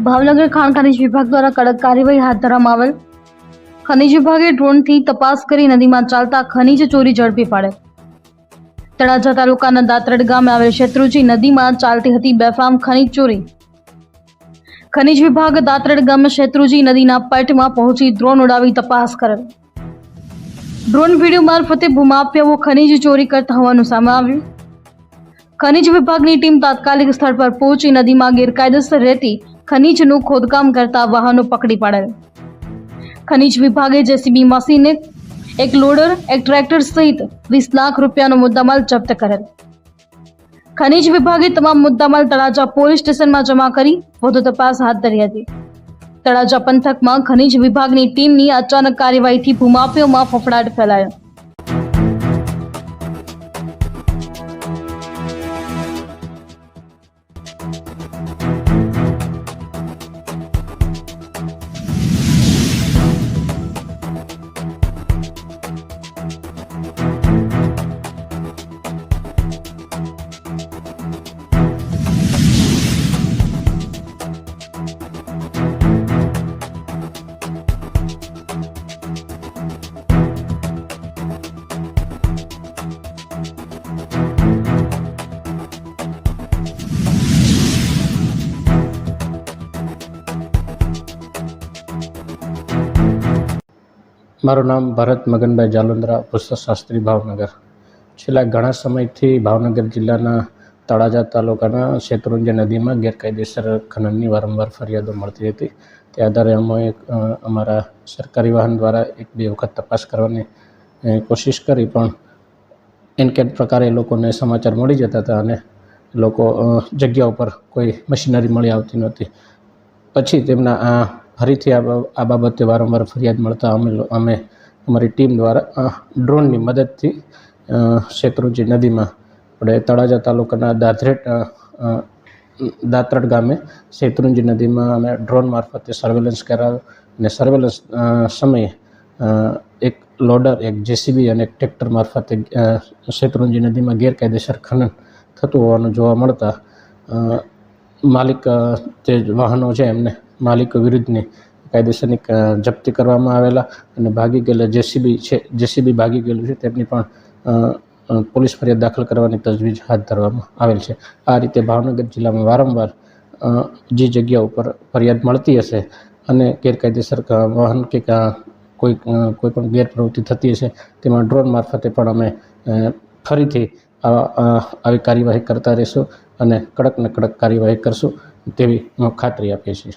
ભાવનગર ખાણ ખનીજ વિભાગ દ્વારા કડક કાર્યવાહી હાથ ધરવામાં આવેલ. ખનીજ વિભાગે ડ્રોનથી તપાસ કરી નદીમાં ચાલતા ખનીજ ચોરી ઝડપી પાડેલ. તળાજા તાલુકાના દાત્રડ ગામે આવેલ શેત્રુંજી નદીમાં ચાલતી હતી બેફામ ખનીજ ચોરી. ખનીજ વિભાગ દાત્રડ ગામે શેત્રુંજી નદીના પટમાં પહોંચી ડ્રોન ઉડાવી તપાસ કરેલ. ડ્રોન વિડીયો મારફતે ભૂમાફિયાઓ ખનીજ ચોરી કરતા હોવાનું સામે આવ્યું. ખનીજ વિભાગની ટીમ તાત્કાલિક સ્થળ પર પહોંચી નદીમાં ગેરકાયદેસર રહેતી ખનીજનું ખોદકામ કરતા વાહનો પકડી પાડેલ. ખનીજ વિભાગે જેસીબી મશીન, એક લોડર, એક ટ્રેક્ટર સહિત 20 લાખ રૂપિયાનો મુદ્દામાલ જપ્ત કરેલ. ખનીજ વિભાગે તમામ મુદ્દામાલ તળાજા પોલીસ સ્ટેશનમાં જમા કરી વધુ તપાસ હાથ ધરી હતી. તળાજા પંથકમાં ખનીજ વિભાગની ટીમની અચાનક કાર્યવાહીથી ભૂમાફિયાઓમાં ફફડાટ ફેલાયો. મારું નામ ભરત મગનભાઈ જાલુંદ્રા, પુષ્પશાસ્ત્રી, ભાવનગર. છેલ્લા ઘણા સમયથી ભાવનગર જિલ્લાના તળાજા તાલુકાના શેત્રુંજી નદીમાં ગેરકાયદેસર ખનનની વારંવાર ફરિયાદો મળતી હતી. તે આધારે અમે અમારા સરકારી વાહન દ્વારા 1-2 વખત તપાસ કરવાની કોશિશ કરી, પણ એનકેટ પ્રકારે લોકોને સમાચાર મળી જતા હતા અને લોકો જગ્યા ઉપર કોઈ મશીનરી મળી આવતી નહોતી. પછી તેમના ફરીથી આ બાબતે વારંવાર ફરિયાદ મળતા અમે અમારી ટીમ દ્વારા ડ્રોનની મદદથી શેત્રુંજી નદીમાં આપણે તળાજા તાલુકાના દાત્રડ ગામે શેત્રુંજી નદીમાં અમે ડ્રોન મારફતે સર્વેલન્સ કરાવ્યો અને સર્વેલન્સ સમયે એક લોડર, એક જેસીબી અને એક ટ્રેક્ટર મારફતે શેત્રુંજી નદીમાં ગેરકાયદેસર ખનન થતું હોવાનું જોવા મળતા માલિક જે વાહનો છે એમને માલિકો વિરુદ્ધની કાયદેસરની જપ્તી કરવામાં આવેલા અને ભાગી ગયેલા જેસીબી ભાગી ગયેલું છે તેમની પણ પોલીસ ફરિયાદ દાખલ કરવાની તજવીજ હાથ ધરવામાં આવેલ છે. આ રીતે ભાવનગર જિલ્લામાં વારંવાર જે જગ્યા ઉપર ફરિયાદ મળતી હશે અને ગેરકાયદેસર વાહન કે કોઈ પણ ગેરપ્રવૃત્તિ થતી હશે તેમાં ડ્રોન મારફતે પણ અમે ફરીથી આવી કાર્યવાહી કરતા રહીશું અને કડક કાર્યવાહી કરશું તેવી ખાતરી આપીએ છીએ.